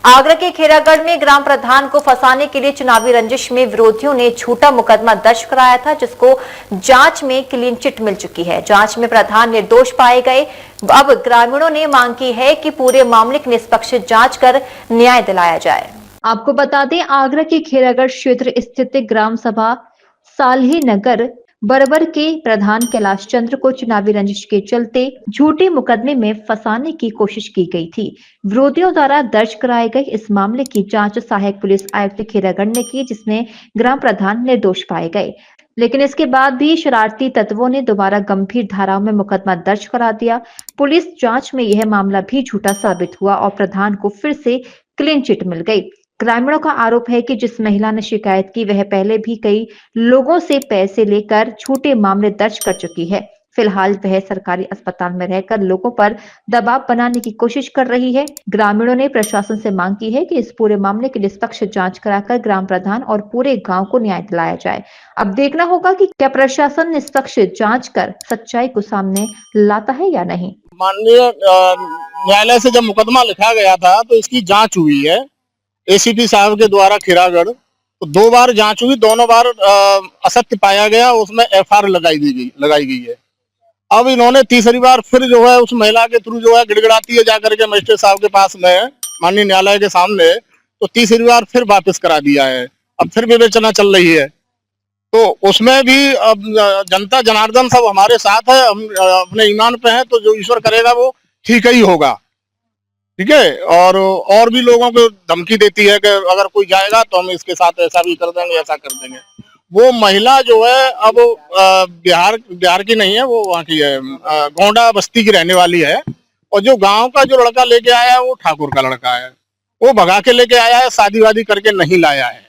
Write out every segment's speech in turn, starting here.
आगरा के खेरागढ़ में ग्राम प्रधान को फंसाने के लिए चुनावी रंजिश में विरोधियों ने झूठा मुकदमा दर्ज कराया था, जिसको जांच में क्लीन चिट मिल चुकी है। जांच में प्रधान निर्दोष पाए गए। अब ग्रामीणों ने मांग की है कि पूरे मामले की निष्पक्ष जांच कर न्याय दिलाया जाए। आपको बता दें, आगरा के खेरागढ़ क्षेत्र स्थित ग्राम सभा साल्ही नगर बरबर के प्रधान कैलाश चंद्र को चुनावी रंजिश के चलते झूठे मुकदमे में फंसाने की कोशिश की गई थी। विरोधियों द्वारा दर्ज कराए गए इस मामले की जांच सहायक पुलिस आयुक्त खेरागढ़ ने की, जिसमें ग्राम प्रधान निर्दोष पाए गए। लेकिन इसके बाद भी शरारती तत्वों ने दोबारा गंभीर धाराओं में मुकदमा दर्ज करा दिया। पुलिस जांच में यह मामला भी झूठा साबित हुआ और प्रधान को फिर से क्लीन चिट मिल गई। ग्रामीणों का आरोप है कि जिस महिला ने शिकायत की, वह पहले भी कई लोगों से पैसे लेकर झूठे मामले दर्ज कर चुकी है। फिलहाल वह सरकारी अस्पताल में रहकर लोगों पर दबाव बनाने की कोशिश कर रही है। ग्रामीणों ने प्रशासन से मांग की है कि इस पूरे मामले की निष्पक्ष जांच कराकर ग्राम प्रधान और पूरे गांव को न्याय दिलाया जाए। अब देखना होगा कि क्या प्रशासन निष्पक्ष जांच कर सच्चाई को सामने लाता है या नहीं। माननीय न्यायालय से जब मुकदमा लिखा गया था तो इसकी जांच हुई है एसीपी साहब के द्वारा खेरागढ़। तो 2 बार जांच हुई, दोनों बार असत्य पाया गया, उसमें एफआईआर लगाई गई है। अब इन्होंने तीसरी बार फिर जो है उस महिला के थ्रू जो है गिड़गिड़ाती है जाकर के मजिस्ट्रेट साहब के पास में माननीय न्यायालय के सामने, तो तीसरी बार फिर वापस करा दिया है। अब फिर विवेचना चल रही है, तो उसमें भी अब जनता जनार्दन सब हमारे साथ है। हम अपने ईमान पे हैं, तो जो ईश्वर करेगा वो ठीक ही होगा। ठीक है। और भी लोगों को धमकी देती है कि अगर कोई जाएगा तो हम इसके साथ ऐसा भी कर देंगे, ऐसा कर देंगे। वो महिला जो है अब बिहार की नहीं है, वो वहाँ की है, गोंडा बस्ती की रहने वाली है। और जो गांव का जो लड़का लेके आया है वो ठाकुर का लड़का है, वो भगा के लेके आया है, शादी वादी करके नहीं लाया है।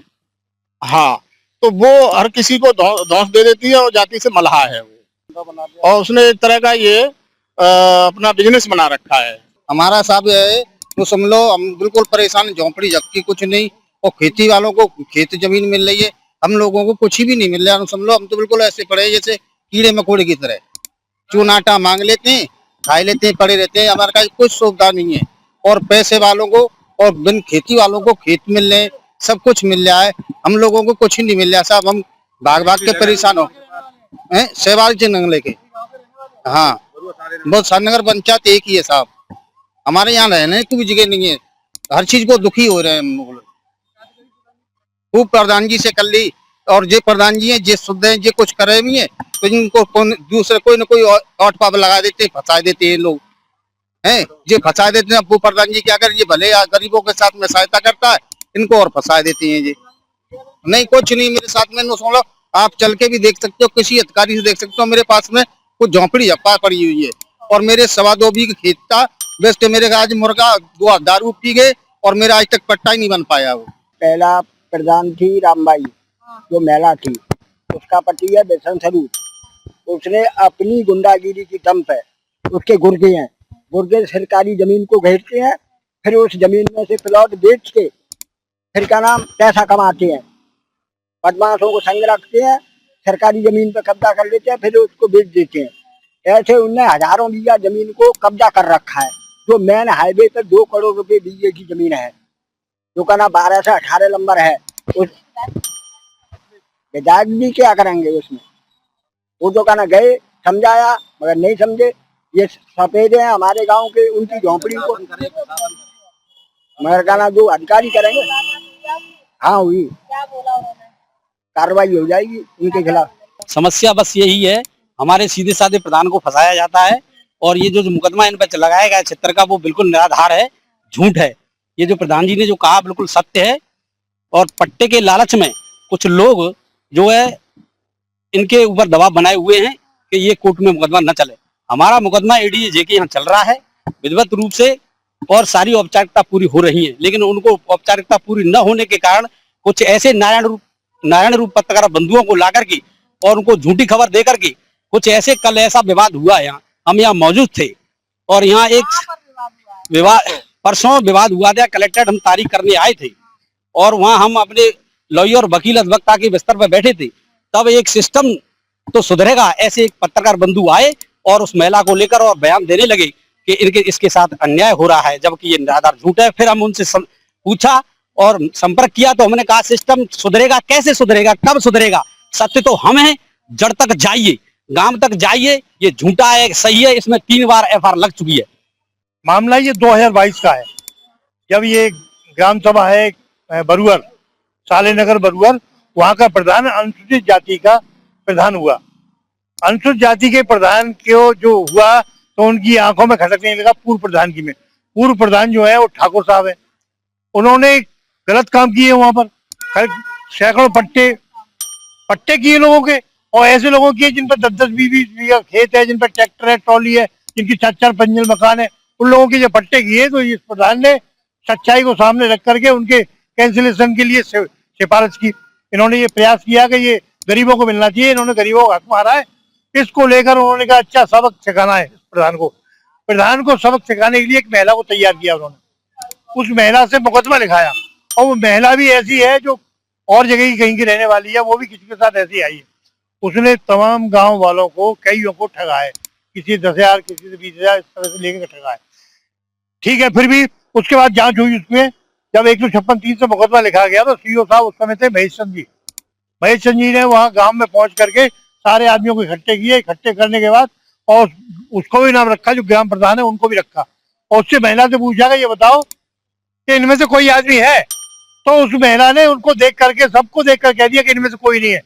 हाँ, तो वो हर किसी को धौंस दे देती है और जाति से मल्हा है वो, और उसने एक तरह का ये अपना बिजनेस बना रखा है। हमारा साहब है तो समझ लो हम बिल्कुल परेशान, झोंपड़ी झपकी कुछ नहीं, और खेती वालों को खेत जमीन मिल रही है, हम लोगों को कुछ भी नहीं मिल रहा है। समझ लो हम तो बिल्कुल ऐसे पड़े जैसे कीड़े मकोड़े की तरह, चूनाटा मांग लेते हैं, खा लेते हैं, पड़े रहते हैं। हमारे पास कुछ सुविधा नहीं है। और पैसे वालों को और बिन खेती वालों को खेत मिल रहे, सब कुछ मिल रहा है, हम लोगों को कुछ ही नहीं मिल रहा साहब। हम भाग भाग के परेशान हो सहवाल चिन्ह लेके। हाँ, बहुत सारनगर पंचायत एक ही है साहब, हमारे यहाँ रहने की भी जगह नहीं है, हर चीज को दुखी हो रहे हैं हम लोग। खूब प्रधान जी से कर ली, और जे प्रधान जी है जे शुद्ध है, जे कुछ करे भी है, तो इनको दूसरे कोई ना कोई और पाप लगा देते, फंसा देते हैं लोग हैं, जे फंसा देते हैं। अब वो प्रधान जी क्या करे, ये भले गरीबों के साथ में सहायता करता है, इनको और फंसा देते हैं। जी नहीं, कुछ नहीं मेरे साथ में। सुनो, आप चल के भी देख सकते हो, किसी अधिकारी से देख सकते हो, मेरे पास में कुछ झोंपड़ी झप्पा पड़ी हुई है, और मेरे 2.25 बीघे खेत था। वैसे मेरे आज मुर्गा दारू पी गए और मेरा आज तक पट्टा ही नहीं बन पाया। वो पहला प्रधान थी रामबाई, जो महिला थी, उसका पति है बेसन स्वरूप। उसने अपनी गुंडागिरी की दम पे, उसके गुर्गे हैं, गुर्गे सरकारी जमीन को घेरते हैं, फिर उस जमीन में से प्लॉट बेच के फिर क्या नाम पैसा कमाते हैं, बदमाशों को संग रखते हैं, सरकारी जमीन पे कब्जा कर लेते हैं, फिर उसको बेच देते हैं। ऐसे उनने हजारों बीघा जमीन को कब्जा कर रखा है। जो मेन हाईवे पर 2 करोड़ रुपए बीघे की जमीन है, जो का ना 12 से 18 नंबर है। उस विधायक जी क्या करेंगे उसमें? वो जो का ना गए, समझाया, मगर नहीं समझे। ये सफेद हैं हमारे गांव के, उनकी झोंपड़ी को मगर का ना जो अधिकारी करेंगे। हाँ हुई, कार्रवाई हो जाएगी उनके खिलाफ। समस्या बस यही है, हमारे सीधे साधे प्रधान को फंसाया जाता है, और ये जो मुकदमा इन पर लगाया गया क्षेत्र का, वो बिल्कुल निराधार है, झूठ है। ये जो प्रधान जी ने जो कहा बिल्कुल सत्य है, और पट्टे के लालच में कुछ लोग जो है इनके ऊपर दबाव बनाए हुए हैं कि ये कोर्ट में मुकदमा न चले। हमारा मुकदमा एडीजे के यहाँ चल रहा है विधिवत रूप से, और सारी औपचारिकता पूरी हो रही है, लेकिन उनको औपचारिकता पूरी न होने के कारण कुछ ऐसे नारायण रूप पत्रकार बंधुओं को ला करके और उनको झूठी खबर दे करके कुछ ऐसे, कल ऐसा विवाद हुआ यहाँ, हम यहाँ मौजूद थे, और यहाँ एक विवाद परसों विवाद हुआ था। कलेक्ट्रेट हम तारीख करने आए थे, और वहाँ हम अपने लॉयर वकील अधिवक्ता के बिस्तर पर बैठे थे। तब एक सिस्टम तो सुधरेगा, ऐसे एक पत्रकार बंधु आए और उस महिला को लेकर और बयान देने लगे कि इसके साथ अन्याय हो रहा है, जबकि ये निराधार झूठ है। फिर हम उनसे पूछा और संपर्क किया तो हमने कहा सिस्टम सुधरेगा, कैसे सुधरेगा, कब सुधरेगा, सत्य तो हम हैं, जड़ तक जाइए, गांव तक जाइए, ये झूठा है सही है, इसमें 3 बार एफआईआर लग चुकी है। मामला ये 2022 का है, जब ये ग्राम सभा है बरुअर, सालेनगर बरुअर, वहां का प्रधान अनुसूचित जाति का प्रधान हुआ। अनुसूचित जाति के प्रधान को जो हुआ तो उनकी आंखों में खटकने लगा पूर्व प्रधान की में। पूर्व प्रधान जो है वो ठाकुर साहब है, उन्होंने गलत काम किए वहां पर, सैकड़ों पट्टे किए लोगों के, और ऐसे लोगों के जिन पर 10-10, 20-20 बीघा खेत है, जिन पर ट्रैक्टर है, ट्रॉली है, जिनकी 4-4 मंजिल मकान है, उन लोगों के जो पट्टे किए, तो इस प्रधान ने सच्चाई को सामने रख करके उनके कैंसिलेशन के लिए सिफारिश की। इन्होंने ये प्रयास किया कि ये गरीबों को मिलना चाहिए, इन्होंने गरीबों को हक मारा है। इसको लेकर उन्होंने कहा अच्छा सबक सिखाना है प्रधान को सबक सिखाने के लिए एक महिला को तैयार किया उन्होंने, उस महिला से मुकदमा लिखाया, और वो महिला भी ऐसी है जो और जगह की कहीं की रहने वाली है, वो भी किसी के साथ ऐसी आई है। उसने तमाम गांव वालों को, कईयों को ठगा है, किसी 10,000, किसी से 20,000, इस तरह से लेकर ठगा है। ठीक है, फिर भी उसके बाद जांच हुई उसमें, जब 156(3) से मुकदमा लिखा गया तो सीओ साहब उस समय थे महेश चंद जी ने वहां गांव में पहुंच करके सारे आदमियों को इकट्ठे किए। इकट्ठे करने के बाद और उसको भी नाम रखा, जो ग्राम प्रधान है उनको भी रखा, और उससे महिला से पूछा कि ये बताओ कि इनमें से कोई आदमी है, तो उस महिला ने उनको देख करके, सबको देख कर कह दिया कि इनमें से कोई नहीं है।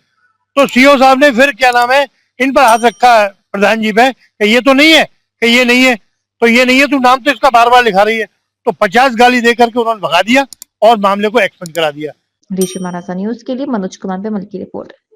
तो सीओ साहब ने फिर क्या नाम है, इन पर हाथ रखा प्रधान जी पे कि ये तो नहीं है, कि ये नहीं है, तो ये नहीं है, तू नाम तो इसका बार बार लिखा रही है। तो 50 गाली दे करके उन्होंने भगा दिया और मामले को एक्सपेंड करा दिया। ऋषि महाराजा न्यूज के लिए मनोज कुमार बेमल की रिपोर्ट।